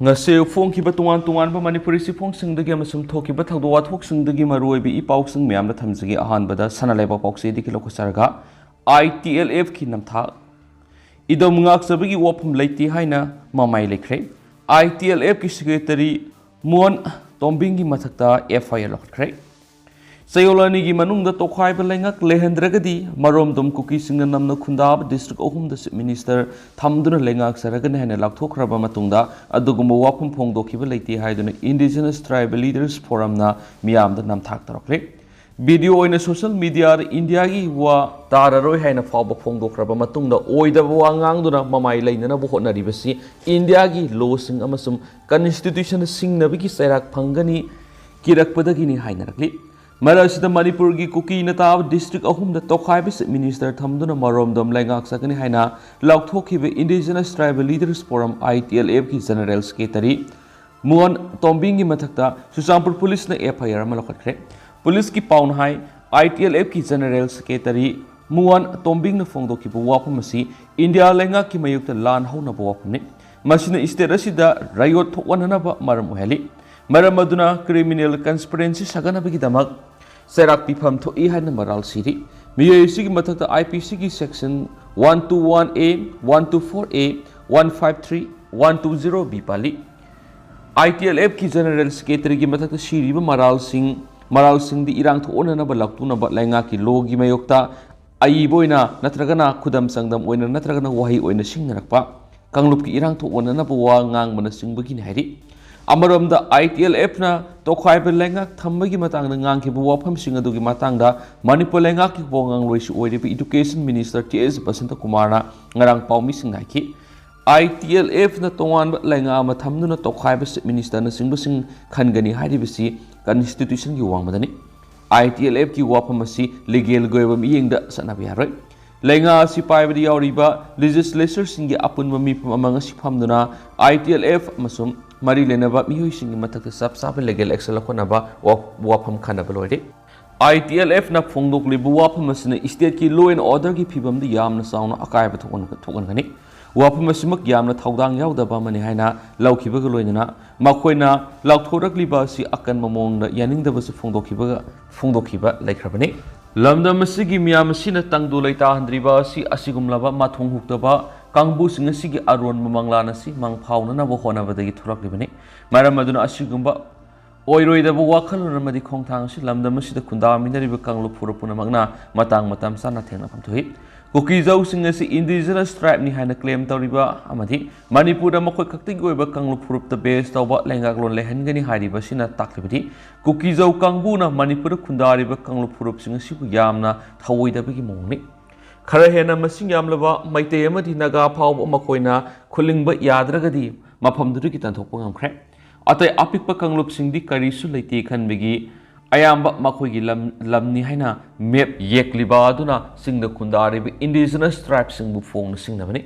ngase phongkhiba tungan manipuri si phongsingdagi amasum thokiba thagdo wathokisingdagi maroibi ipausing myamda thamjigi ahanbada sanalaiba paukse dikilo kusarga ITLF ki namtha idom ngaksabagi wafum leiti haina mamai lekre ITLF ki secretary mon tombingi mathakta FIR lokhre sayolani gi manungda tokhaiba lengak lehendragadi maromdom kuki singna namna khundab district ohumda minister thamduna lengak saragana hena lakthokraba matungda adugumba wafum phongdokhiba leiti haiduna indigenous tribal leaders forum na miyamda namthak tarokle video oina social media india gi wa tararoi haina fawba phongdokraba matungda oidaba wangangduna mamai leinana bo hotnaribasi india gi law-sing amasum constitution singnabigi sairak phangani kirakpadagini hainarakli Marasida Manipur gi kuki natab district ahumda tokhaibi minister thamduna maromdom lengak sakani haina lauthokhibe indigenous tribal leaders forum ITLF ki general secretary muan tombingi mathakta Susampur police na FIR malokhatkre police ki paun hai ITLF ki general secretary muan tombing na phongdokhibu wapamasi India lengak ki mayukta lan hauna bawapne masina state asida riot thokwana ba maram oheli Maramaduna criminal conspiracy saganabigi damak serak pifam tho ihan maral siri Miyoi sigi mathakta IPC ki section 121A 124A 153 120 B pali ITLF ki general secretary ki mathakta siri maral sing di irang tho onana ba laktu na ba lenga ki logi mayokta ai boina natragana khudam sangdam oina natragana wahi oina singnarakpa kanglup ki irang tho onana ba wa ngang mana singbagi ni hari Amaramda ITLF na tokhaiba lengak thambagi matangda ngangkhibu wafam sing adugi matangda Manipur lengak ki bongang loisi oiribi education minister TS Basanta Kumar na ngarang paumi singaiki ITLF na tongan lenga ama thamduna tokhaiba minister na sing khangani haribisi constitution gi wangmadani ITLF ki wafam asi legal goiba miyengda sanabi haroi lenga si paibadi yauriba legislature singi apunba mi amanga sifamduna ITLF masum Mari lenaba Miyoi singi mathakta sab legal action lakonaba wafam khanaba loire ITLF na phongdok libu wafam asina state ki law and order ki phibam di yamna sauna akaiba thokan gani wafam asimak yamna thaudang yaudaba mani haina laukhiba ga loinana makoina laukhorak liba si akan mamongda yaningdaba su phongdokhiba laikhrabani lamdam asigi miyam asina tangdu laita handriba si asigumlaba mathong huktaba Kangbu singa sigi aron mamanglana si mang pauna na bo hona badagi thurak libani maram aduna asigumba oiroi da bo wakhaluna madi khongthang si lamdam sida khunda minari ba kanglu phurapuna magna matam sana thengna phamthui kuki jau singa si indigenous tribe ni haina claim tawriba amadi manipur da makhoi khakti goiba kanglu phurup ta base tawba lengak lon lehangani hariba sina taklibadi kuki jau kangbu na manipur khunda riba kanglu phurup singa si bu yamna thawoi da bagi mongni Khara hena masing yamlaba maitei amadi naga phawba makoina khulingba yadragadi mafamdu ki tanthokpa ngamkhre atai apikpa kanglup singdi karisu leite khanbegi ayamba makhoi gi lamni haina map yekliba aduna singda khundari bi indigenous tribe singbu phong singnabani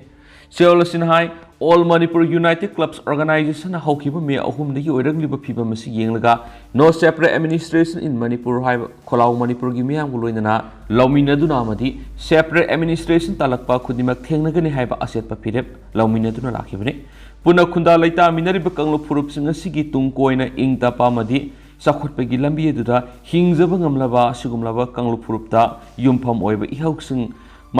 seolasin hai All Manipur United Clubs Organization haukiba me ahum dagi oiragliba phiba masi yenglaga no separate administration in Manipur hai kholau Manipur gi miyam loinana laumina duna amadi separate administration talakpa khudimak thengnagani haiba asetpa phirep laumina duna lakhibani puna khunda laita minariba kanglo phurup singa sigi tungkoina ingta pamadi sakhutpagi lambi eduda hingjaba ngamlaba sigumlaba kanglo phurupta yumpham oiba ihausing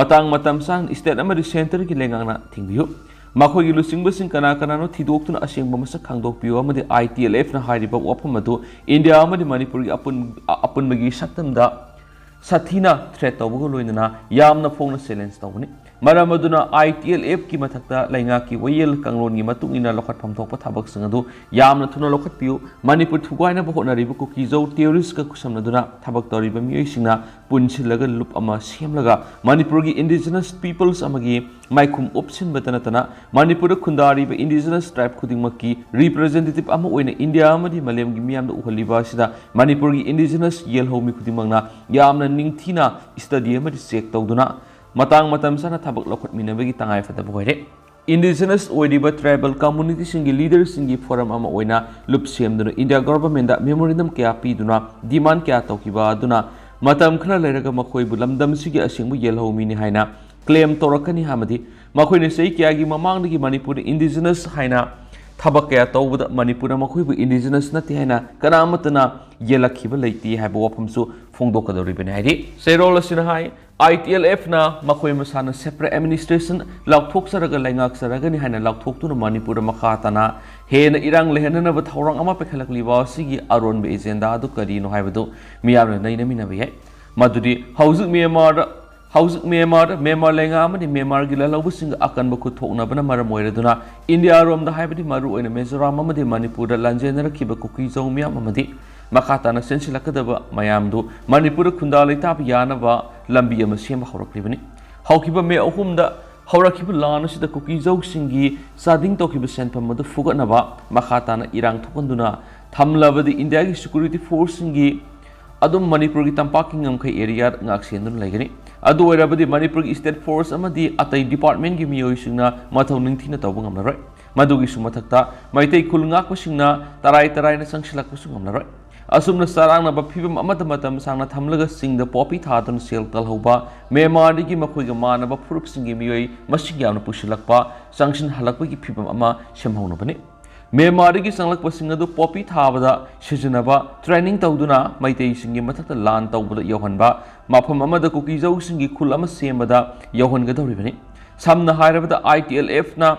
matam sang state amadi center ki lengangna thingbiu Makhoi gi lusingba kana no thidoktuna asengba masak khangdok piu amadi ITLF na hariba wafam adu India amadi Manipur gi apun bagi satamda sathina threat tawbugo loinana yamna phongna challenge tawbani maramaduna ITLF ki mathakta lainga ki wayel kanglon gi matungina lokhat phamthokpa thabak sangadu yamna thuna lokhat piu Manipur thugaina bo honariba ku ki jau terrorist ka kusamnaduna thabak tawriba miyoi singna punsilaga loop ama semlaga Manipur gi indigenous peoples amagi maikhum option batana Manipur khundari ba indigenous tribe khudingmaki representative ama oina India amadi malem gi miyamda uhaliba sida Manipur gi indigenous yelhomi khudimangna yamna ningthina study amadi check tawduna matam sana thabak lokhat minabagi tangai fata boire indigenous oidiba tribal community singi leaders singi forum ama oina loop semduna India government da memorandum kya piduna demand kya tawkiba aduna matam khana leraga makhoi bu lamdam sigi asingbu yelhomi ni haina claim torakani hamadi makhoi ne sei kya gi mamang gi Manipur indigenous haina ꯊꯕꯛ ꯀꯌꯥ ꯇꯧꯕꯗ ꯃꯅꯤꯄꯨꯔꯅ ꯃꯈꯣꯏꯕꯨ indigenous ꯅꯠꯇꯦ ꯍꯥꯏꯅ ꯀꯅꯥꯃꯠꯇꯅ ꯌꯦꯜꯂꯛꯈꯤꯕ ꯂꯩꯇꯦ ꯍꯥꯏꯕ ꯋꯥꯐꯝꯁꯨ ꯐꯣꯡꯗꯣꯛꯀꯗꯧꯔꯤꯕꯅꯤ ꯍꯥꯏꯗꯤ ꯆꯦꯔꯣꯜ ꯑꯁꯤꯅ ꯍꯥꯏ ITLF-ꯅ ꯃꯈꯣꯏ ꯃꯁꯥꯅ ꯁꯦꯄꯔꯦꯠ ꯑꯦꯗꯃꯤꯅꯤꯁꯇ꯭ꯔꯦꯁꯟ ꯂꯥꯎꯊꯣꯛꯆꯔꯒ ꯂꯩꯉꯥꯛꯆꯔꯒꯅꯤ ꯍꯥꯏꯅ ꯂꯥꯎꯊꯣꯛꯇꯨꯅ ꯃꯅꯤꯄꯨꯔꯗ ꯃꯈꯥ ꯇꯥꯅ ꯍꯦꯟꯅ ꯏꯔꯥꯡ ꯂꯩꯍꯟꯅꯅꯕ ꯊꯧꯔꯥꯡ ꯑꯃ ꯄꯥꯏꯈꯠꯂꯛꯂꯤꯕ ꯑꯁꯤꯒꯤ ꯑꯔꯣꯟꯕ ꯑꯦꯖꯦꯟꯗꯥ ꯑꯗꯨ ꯀꯔꯤꯅꯣ ꯍꯥꯏꯕꯗꯨ ꯃꯤꯌꯥꯝꯅ ꯅꯩꯅꯃꯤꯟꯅꯕ ꯌꯥꯏ ꯃꯗꯨꯗꯤ ꯍꯧꯖꯤꯛ ꯃ꯭ꯌꯥꯟꯃꯥꯔ ꯂꯩꯉꯥꯛ ꯑꯃꯗꯤ ꯃ꯭ꯌꯥꯟꯃꯥꯔꯒꯤ ꯂꯜꯍꯧꯕꯁꯤꯡꯒ ꯑꯀꯟꯕ ꯈꯨꯠꯊꯣꯛꯅꯕꯅ ꯃꯔꯝ ꯑꯣꯏꯔꯗꯨꯅ ꯏꯟꯗꯤꯌꯥꯔꯣꯝꯗ ꯍꯥꯏꯕꯗꯤ ꯃꯔꯨꯑꯣꯏꯅ ꯃꯤꯖꯣꯔꯥꯝ ꯑꯃꯗꯤ ꯃꯅꯤꯄꯨꯔꯗ ꯂꯥꯟꯖꯦꯟꯅꯔꯛꯈꯤꯕ ꯀꯨꯀꯤꯖꯧ ꯃꯤꯌꯥꯝ ꯑꯃꯗꯤ ꯃꯈꯥ ꯇꯥꯅ ꯆꯦꯟꯁꯤꯜꯂꯛꯀꯗꯕ ꯃꯌꯥꯝꯗꯨ ꯃꯅꯤꯄꯨꯔꯗ ꯈꯨꯟꯗꯥ ꯂꯩꯇꯥꯕ ꯌꯥꯅꯕ ꯂꯝꯕꯤ ꯑꯃ ꯁꯦꯝꯕ ꯍꯧꯔꯛꯂꯤꯕꯅꯤ ꯍꯧꯈꯤꯕ ꯃꯦ 3ꯗ ꯍꯧꯔꯛꯈꯤꯕ ꯂꯥꯟ ꯑꯁꯤꯗ ꯀꯨꯀꯤꯖꯧꯁꯤꯡꯒꯤ ꯆꯥꯗꯤꯡ ꯇꯧꯈꯤꯕ ꯁꯦꯟꯐꯝ ꯑꯗꯨ ꯐꯨꯒꯠꯅꯕ ꯃꯈꯥ ꯇꯥꯅ ꯏꯔꯥꯡ ꯊꯣꯛꯍꯟꯗꯨꯅ ꯊꯝꯂꯕꯗꯤ ꯏꯟꯗꯤꯌꯥꯒꯤ ꯁꯦꯀ꯭ꯌꯨꯔꯤꯇꯤ ꯐꯣꯔꯁꯁꯤꯡꯒꯤ ꯑꯗꯨꯝ ꯃꯅꯤꯄꯨꯔꯒꯤ ꯇꯝꯄꯥꯛꯀꯤ ꯉꯝꯈꯩ ꯑꯦꯔꯤꯌꯥ ꯉꯥꯛꯁꯦꯟꯗꯨꯅ ꯂꯩꯒꯅꯤ ꯑꯗꯨ ꯑꯣꯏꯔꯕꯗꯤ ꯃꯅꯤꯄꯨꯔꯒꯤ ꯁ꯭ꯇꯦꯠ ꯐꯣꯔꯁ ꯑꯃꯗꯤ ꯑꯇꯩ ꯗꯤꯄꯥꯔꯠꯃꯦꯟꯠꯒꯤ ꯃꯤꯑꯣꯏꯁꯤꯡꯅ ꯃꯊꯧ ꯅꯤꯡꯊꯤꯅ ꯇꯧꯕ ꯉꯝꯂꯔꯣꯏ ꯃꯗꯨꯒꯤꯁꯨ ꯃꯊꯛꯇ ꯃꯩꯇꯩ ꯈꯨꯜ ꯉꯥꯛꯄꯁꯤꯡꯅ ꯇꯔꯥꯏꯅ ꯆꯪꯁꯤꯜꯂꯛꯄꯁꯨ ꯉꯝꯂꯔꯣꯏ ꯑꯁꯨꯝꯅ ꯆꯔꯥꯡꯅꯕ ꯐꯤꯕꯝ ꯑꯃꯗ ꯃꯇꯝ ꯁꯥꯡꯅ ꯊꯝꯂꯒ ꯆꯤꯡꯗ ꯄꯣꯄꯤ ꯊꯥꯗꯨꯅ ꯁꯦꯜ ꯇꯜꯍꯧꯕ ꯃ꯭ꯌꯥꯟꯃꯥꯔꯗꯒꯤ ꯃꯈꯣꯏꯒ ꯃꯥꯟꯅꯕ ꯐꯨꯔꯨꯞꯁꯤꯡꯒꯤ ꯃꯤꯑꯣꯏ ꯃꯁꯤꯡ ꯌꯥꯝꯅ ꯄꯨꯁꯤꯜꯂꯛꯄ ꯆꯪꯁꯤꯟꯍꯜꯂꯛꯄꯒꯤ ꯐꯤꯕꯝ ꯑꯃ ꯁꯦꯝꯍꯧꯅꯕꯅꯤ ꯃ꯭ꯌꯥꯟꯃꯥꯔꯗꯒꯤ ꯆꯪꯂꯛꯄꯁꯤꯡ ꯑꯗꯨ ꯄꯣꯄꯤ ꯊꯥꯕꯗ ꯁꯤꯖꯤꯟꯅꯕ ꯇ꯭ꯔꯦꯅꯤꯡ ꯇꯧꯗꯨꯅ ꯃꯩꯇꯩꯁꯤꯡꯒꯤ ꯃꯊꯛꯇ ꯂꯥꯟ ꯇꯧꯕꯗ ꯌꯧꯍꯟꯕ ꯃꯐꯝ ꯑꯃꯗ ꯀꯨꯀꯤꯖꯧꯁꯤꯡꯒꯤ ꯈꯨꯜ ꯑꯃ ꯁꯦꯝꯕꯗ ꯌꯧꯍꯟꯒꯗꯧꯔꯤꯕꯅꯤ ꯁꯝꯅ ꯍꯥꯏꯔꯕꯗ ITLF-ꯅ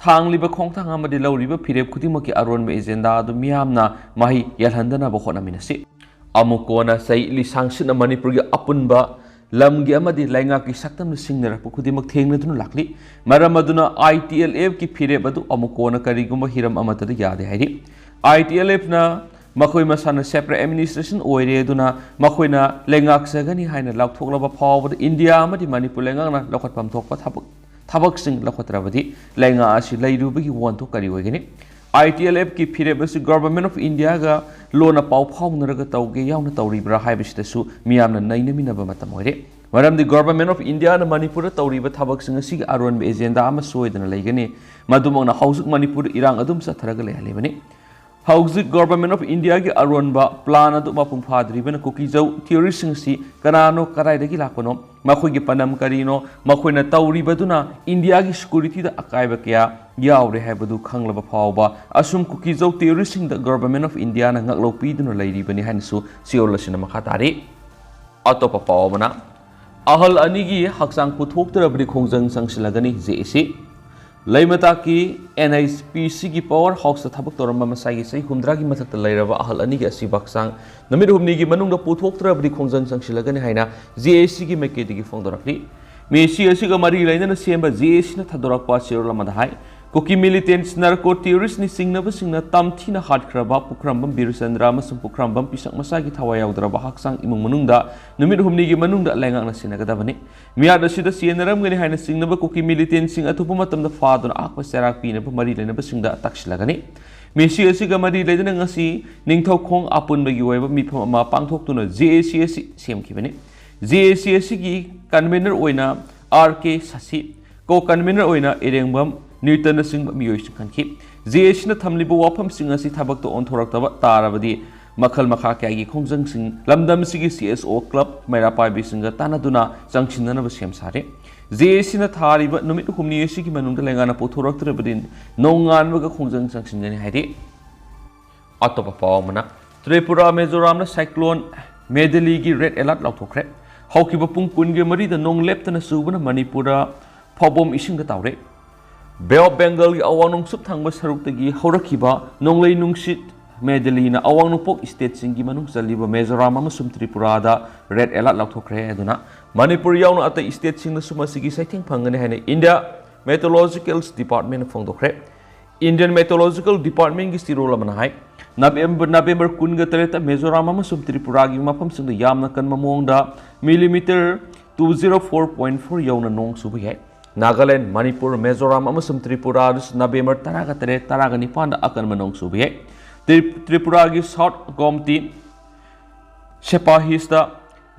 ꯊꯥꯡꯂꯤꯕ ꯈꯣꯡꯊꯥꯡ ꯑꯃꯗꯤ ꯂꯧꯔꯤꯕ ꯐꯤꯔꯦꯞ ꯈꯨꯗꯤꯡꯃꯛꯀꯤ ꯑꯔꯣꯟꯕ ꯑꯦꯖꯦꯟꯗꯥ ꯑꯗꯨ ꯃꯤꯌꯥꯝꯅ ꯃꯍꯩ ꯌꯥꯜꯍꯟꯗꯅꯕ ꯍꯣꯠꯅꯃꯤꯟꯅꯁꯤ ꯑꯃꯨꯛ ꯀꯣꯟꯅ ꯆꯍꯤ ꯂꯤꯁꯥꯡꯁꯤꯠꯅ ꯃꯅꯤꯄꯨꯔꯒꯤ ꯑꯄꯨꯟꯕ ꯂꯝꯒꯤ ꯑꯃꯗꯤ ꯂꯩꯉꯥꯛꯀꯤ ꯁꯛꯇꯝꯅ ꯁꯤꯡꯅꯔꯛꯄ ꯈꯨꯗꯤꯡꯃꯛ ꯊꯦꯡꯅꯗꯨꯅ ꯂꯥꯛꯂꯤ ꯃꯔꯝ ꯑꯗꯨꯅ ITLF-ꯒꯤ ꯐꯤꯔꯦꯞ ꯑꯗꯨ ꯑꯃꯨꯛ ꯀꯣꯟꯅ ꯀꯔꯤꯒꯨꯝꯕ ꯍꯤꯔꯝ ꯑꯃꯠꯇꯗ ꯌꯥꯗꯦ ꯍꯥꯏꯔꯤ ITLF-ꯅ ꯃꯈꯣꯏ ꯃꯁꯥꯅ ꯁꯦꯄꯔꯦꯠ ꯑꯦꯗꯃꯤꯅꯤꯁꯇ꯭ꯔꯦꯁꯟ ꯑꯣꯏꯔꯦ ꯑꯗꯨꯅ ꯃꯈꯣꯏꯅ ꯂꯩꯉꯥꯛꯆꯒꯅꯤ ꯍꯥꯏꯅ ꯂꯥꯎꯊꯣꯛꯂꯕ ꯐꯥꯎꯕꯗ ꯏꯟꯗꯤꯌꯥ ꯑꯃꯗꯤ ꯃꯅꯤꯄꯨꯔ ꯂꯩꯉꯥꯛꯅ ꯂꯧꯈꯠꯐꯝ ꯊꯣꯛꯄ ꯊꯕꯛꯁꯤꯡ ꯂꯧꯈꯠꯇ꯭ꯔꯕꯗꯤ ꯂꯩꯉꯥꯛ ꯑꯁꯤ ꯂꯩꯔꯨꯕꯒꯤ ꯋꯥꯟꯊꯣꯛ ꯀꯔꯤ ꯑꯣꯏꯒꯅꯤ ITLF-ꯒꯤ ꯐꯤꯔꯦꯞ ꯑꯁꯤ ꯒꯚꯔꯟꯃꯦꯟꯠ ꯑꯣꯐ ꯏꯟꯗꯤꯌꯥꯒ ꯂꯣꯟꯅ ꯄꯥꯎ ꯐꯥꯎꯅꯔꯒ ꯇꯧꯒꯦ ꯌꯥꯎꯅ ꯇꯧꯔꯤꯕ꯭ꯔꯥ ꯍꯥꯏꯕꯁꯤꯗꯁꯨ ꯃꯤꯌꯥꯝꯅ ꯅꯩꯅꯃꯤꯟꯅꯕ ꯃꯇꯝ ꯑꯣꯏꯔꯦ ꯃꯔꯝꯗꯤ ꯒꯚꯔꯟꯃꯦꯟꯠ ꯑꯣꯐ ꯏꯟꯗꯤꯌꯥꯅ ꯃꯅꯤꯄꯨꯔꯗ ꯇꯧꯔꯤꯕ ꯊꯕꯛꯁꯤꯡ ꯑꯁꯤꯒꯤ ꯑꯔꯣꯟꯕ ꯑꯦꯖꯦꯟꯗꯥ ꯑꯃ ꯁꯣꯏꯗꯅ ꯂꯩꯒꯅꯤ ꯃꯗꯨꯃꯛꯅ ꯍꯧꯖꯤꯛ ꯃꯅꯤꯄꯨꯔꯗ ꯏꯔꯥꯡ ꯑꯗꯨꯝ ꯆꯠꯊꯔꯒ ꯂꯩꯍꯜꯂꯤꯕꯅꯤ ꯍꯧꯖꯤꯛ ꯒꯚꯔꯟꯃꯦꯟꯠ ꯑꯣꯐ ꯏꯟꯗꯤꯌꯥꯒꯤ ꯑꯔꯣꯟꯕ ꯄ꯭ꯂꯥꯟ ꯑꯗꯨ ꯃꯄꯨꯡ ꯐꯥꯗ꯭ꯔꯤꯕꯅ ꯀꯨꯀꯤꯖꯧ ꯊꯤꯑꯣꯔꯤꯁꯤꯡ ꯑꯁꯤ ꯀꯅꯥꯅꯣ ꯀꯗꯥꯏꯗꯒꯤ ꯂꯥꯛꯄꯅꯣ ꯃꯈꯣꯏꯒꯤ ꯄꯥꯟꯗꯝ ꯀꯔꯤꯅꯣ ꯃꯈꯣꯏꯅ ꯇꯧꯔꯤꯕꯗꯨꯅ ꯏꯟꯗꯤꯌꯥꯒꯤ ꯁꯦꯀ꯭ꯌꯨꯔꯤꯇꯤꯗ ꯑꯀꯥꯏꯕ ꯀꯌꯥ ꯌꯥꯎꯔꯦ ꯍꯥꯏꯕꯗꯨ ꯈꯪꯂꯕ ꯐꯥꯎꯕ ꯑꯁꯨꯝ ꯀꯨꯀꯤꯖꯧ ꯊꯤꯑꯣꯔꯤꯁꯤꯡꯗ ꯒꯚꯔꯟꯃꯦꯟꯠ ꯑꯣꯐ ꯏꯟꯗꯤꯌꯥꯅ ꯉꯛꯂꯧ ꯄꯤꯗꯨꯅ ꯂꯩꯔꯤꯕꯅꯤ ꯍꯥꯏꯅꯁꯨ ꯆꯦꯔꯣꯜ ꯑꯁꯤꯅ ꯃꯈꯥ ꯇꯥꯔꯤ ꯑꯇꯣꯞꯄ ꯄꯥꯎ ꯑꯃꯅ ꯑꯍꯜ ꯑꯅꯤꯒꯤ ꯍꯛꯆꯥꯡ ꯄꯨꯊꯣꯛꯇ꯭ꯔꯕꯗꯤ ꯈꯣꯡꯖꯪ ꯆꯪꯁꯤꯜꯂꯒꯅꯤ JAC ꯂꯩꯃꯇꯥꯛꯀꯤ NHPCꯒꯤ ꯄꯥꯋꯔ ꯍꯥꯎꯁꯇ ꯊꯕꯛ ꯇꯧꯔꯝꯕ ꯃꯁꯥꯒꯤ ꯆꯍꯤ 60ꯒꯤ ꯃꯊꯛꯇ ꯂꯩꯔꯕ ꯑꯍꯜ ꯑꯅꯤꯒꯤ ꯑꯁꯤꯕ ꯍꯛꯆꯥꯡ ꯅꯨꯃꯤꯠ 6ꯅꯤꯒꯤ ꯃꯅꯨꯡꯗ ꯄꯨꯊꯣꯛꯇ꯭ꯔꯕꯗꯤ ꯈꯣꯡꯖꯪ ꯆꯪꯁꯤꯜꯂꯒꯅꯤ ꯍꯥꯏꯅ JACꯒꯤ ꯃꯥꯏꯀꯩꯗꯒꯤ ꯐꯣꯡꯗꯣꯔꯛꯂꯤ ꯃꯦꯁꯤ ꯑꯁꯤꯒ ꯃꯔꯤ ꯂꯩꯅꯅ ꯁꯦꯝꯕ JACꯅ ꯊꯥꯗꯣꯔꯛꯄ ꯆꯦꯔꯣꯜ ꯑꯃꯗ ꯍꯥꯏ ꯀꯨꯀꯤ ꯃꯤꯂꯤꯇꯦꯟꯠꯁ ꯅꯥꯔꯀꯣ ꯇꯤꯌꯣꯔꯤꯁꯅꯤ ꯆꯤꯡꯅꯕꯁꯤꯡꯅ ꯇꯝꯊꯤꯅ ꯍꯥꯠꯈ꯭ꯔꯕ ꯄꯨꯈ꯭ꯔꯝꯕꯝ ꯕꯤꯔꯆꯟꯗ꯭ꯔ ꯑꯃꯁꯨꯡ ꯄꯨꯈ꯭ꯔꯝꯕꯝ ꯄꯤꯁꯛ ꯃꯆꯥꯒꯤ ꯊꯋꯥꯏ ꯌꯥꯎꯗ꯭ꯔꯕ ꯍꯛꯆꯥꯡ ꯏꯃꯨꯡ ꯃꯅꯨꯡꯗ ꯅꯨꯃꯤꯠ 6ꯅꯤꯒꯤ ꯃꯅꯨꯡꯗ ꯂꯩꯉꯥꯛꯅ ꯁꯤꯟꯅꯒꯗꯕꯅꯤ ꯃꯤꯌꯥꯠ ꯑꯁꯤꯗ ꯆꯦꯟꯅꯔꯝꯒꯅꯤ ꯍꯥꯏꯅ ꯆꯤꯡꯅꯕ ꯀꯨꯀꯤ ꯃꯤꯂꯤꯇꯦꯟꯠꯁꯤꯡ ꯑꯊꯨꯕ ꯃꯇꯝꯗ ꯐꯥꯗꯨꯅ ꯑꯍꯥꯛꯄ ꯆꯩꯔꯥꯛ ꯄꯤꯅꯕ ꯃꯔꯤ ꯂꯩꯅꯕꯁꯤꯡꯗ ꯇꯛꯁꯤꯜꯂꯒꯅꯤ ꯃꯦꯁꯤ ꯑꯁꯤꯒ ꯃꯔꯤ ꯂꯩꯅꯅ ꯉꯁꯤ ꯅꯤꯡꯊꯧꯈꯣꯡ ꯑꯄꯨꯟꯕꯒꯤ ꯑꯣꯏꯕ ꯃꯤꯐꯝ ꯑꯃ ꯄꯥꯡꯊꯣꯛꯇꯨꯅ JAC ꯑꯁꯤ ꯁꯦꯝꯈꯤꯕꯅꯤ JAC ꯑꯁꯤꯒꯤ ꯀꯟꯚꯦꯅꯔ ꯑꯣꯏꯅ RK Sasi ꯀꯣ ꯀꯟꯚꯦꯅꯔ ꯑꯣꯏꯅ ꯏꯔꯦꯡꯕꯝ ꯅ꯭ꯌꯨꯇꯟꯅꯆꯤꯡꯕ ꯃꯤꯑꯣꯏꯁꯤꯡ ꯈꯟꯈꯤ JACꯅ ꯊꯝꯂꯤꯕ ꯋꯥꯐꯝꯁꯤꯡ ꯑꯁꯤ ꯊꯕꯛꯇ ꯑꯣꯟꯊꯣꯔꯛꯇꯕ ꯇꯥꯔꯕꯗꯤ ꯃꯈꯜ ꯃꯈꯥ ꯀꯌꯥꯒꯤ ꯈꯣꯡꯖꯪꯁꯤꯡ ꯂꯝꯗꯝꯁꯤꯒꯤ CSO ꯀ꯭ꯂꯕ ꯃꯩꯔꯥ ꯄꯥꯏꯕꯤꯁꯤꯡꯒ ꯇꯥꯟꯅꯗꯨꯅ ꯆꯪꯁꯤꯟꯅꯅꯕ ꯁꯦꯝ ꯁꯥꯔꯦ JACꯅ ꯊꯥꯔꯤꯕ ꯅꯨꯃꯤꯠ 6ꯅꯤ ꯑꯁꯤꯒꯤ ꯃꯅꯨꯡꯗ ꯂꯩꯉꯥꯛꯅ ꯄꯨꯊꯣꯔꯛꯇ꯭ꯔꯕꯗꯤ ꯅꯣꯡꯉꯥꯟꯕꯒ ꯈꯣꯡꯖꯪ ꯆꯪꯁꯤꯟꯒꯅꯤ ꯍꯥꯏꯔꯤ ꯑꯇꯣꯞꯄ ꯄꯥꯎ ꯑꯃꯅ ꯇ꯭ꯔꯤꯄꯨꯔꯥ ꯃꯤꯖꯣꯔꯥꯝꯅ ꯁꯥꯏꯀ꯭ꯂꯣꯟ ꯃꯦꯗꯂꯤꯒꯤ ꯔꯦꯗ ꯑꯦꯂꯔꯠ ꯂꯥꯎꯊꯣꯛꯈ꯭ꯔꯦ ꯍꯧꯈꯤꯕ ꯄꯨꯡ 10ꯒ 4ꯗ ꯅꯣꯡ ꯂꯦꯞꯇꯅ ꯆꯨꯕꯅ ꯃꯅꯤꯄꯨꯔꯗ ꯐꯧꯕꯣꯝ ꯏꯁꯤꯡꯗ ꯇꯥꯎꯔꯦ ꯕꯦ ꯑꯣꯐ ꯕꯦꯡꯒꯜꯒꯤ ꯑꯋꯥꯡ ꯅꯣꯡꯆꯨꯞ ꯊꯪꯕ ꯁꯔꯨꯛꯇꯒꯤ ꯍꯧꯔꯛꯈꯤꯕ ꯅꯣꯡꯂꯩ ꯅꯨꯡꯁꯤꯠ ꯃꯦꯗꯂꯤꯅ ꯑꯋꯥꯡ ꯅꯣꯡꯄꯣꯛ ꯁ꯭ꯇꯦꯠꯁꯤꯡꯒꯤ ꯃꯅꯨꯡ ꯆꯜꯂꯤꯕ ꯃꯤꯖꯣꯔꯥꯝ ꯑꯃꯁꯨꯡ ꯇ꯭ꯔꯤꯄꯨꯔꯥꯗ ꯔꯦꯗ ꯑꯦꯂꯔꯠ ꯂꯥꯎꯊꯣꯛꯈ꯭ꯔꯦ ꯑꯗꯨꯅ ꯃꯅꯤꯄꯨꯔ ꯌꯥꯎꯅ ꯑꯇꯩ ꯁ꯭ꯇꯦꯠꯁꯤꯡꯗꯁꯨ ꯃꯁꯤꯒꯤ ꯆꯩꯊꯦꯡ ꯐꯪꯒꯅꯤ ꯍꯥꯏꯅ ꯏꯟꯗꯤꯌꯥ ꯃꯦꯇꯣꯂꯣꯖꯤꯀꯦꯜ ꯗꯤꯄꯥꯔꯠꯃꯦꯟꯠꯅ ꯐꯣꯡꯗꯣꯛꯈ꯭ꯔꯦ ꯏꯟꯗꯤꯌꯟ ꯃꯦꯇꯣꯂꯣꯖꯤꯀꯦꯜ ꯗꯤꯄꯥꯔꯠꯃꯦꯟꯠꯒꯤ ꯆꯦꯔꯣꯜ ꯑꯃꯅ ꯍꯥꯏ ꯅꯕꯦꯝꯕꯔ 18ꯗ ꯃꯤꯖꯣꯔꯥꯝ ꯑꯃꯁꯨꯡ ꯇ꯭ꯔꯤꯄꯨꯔꯥꯒꯤ ꯃꯐꯝꯁꯤꯡꯗ ꯌꯥꯝꯅ ꯀꯟꯕ ꯃꯑꯣꯡꯗ ꯃꯤꯂꯤꯃꯤꯇꯔ 204.4 ꯌꯧꯅ ꯅꯣꯡ ꯆꯨꯕ ꯌꯥꯏ ꯅꯥꯒꯥꯂꯦꯟ ꯃꯅꯤꯄꯨꯔ ꯃꯤꯖꯣꯔꯥꯝ ꯑꯃꯁꯨꯡ ꯇ꯭ꯔꯤꯄꯨꯔꯥꯗꯁꯨ ꯅꯕꯦꯝꯕꯔ 18, 19ꯗ ꯑꯀꯟꯕ ꯅꯣꯡ ꯆꯨꯕ ꯌꯥꯏ ꯇ꯭ꯔꯤꯄꯨꯔꯥꯒꯤ ꯁꯥꯎꯊ ꯒꯣꯝꯇꯤ ꯁꯦꯄꯥꯍꯤꯁꯇ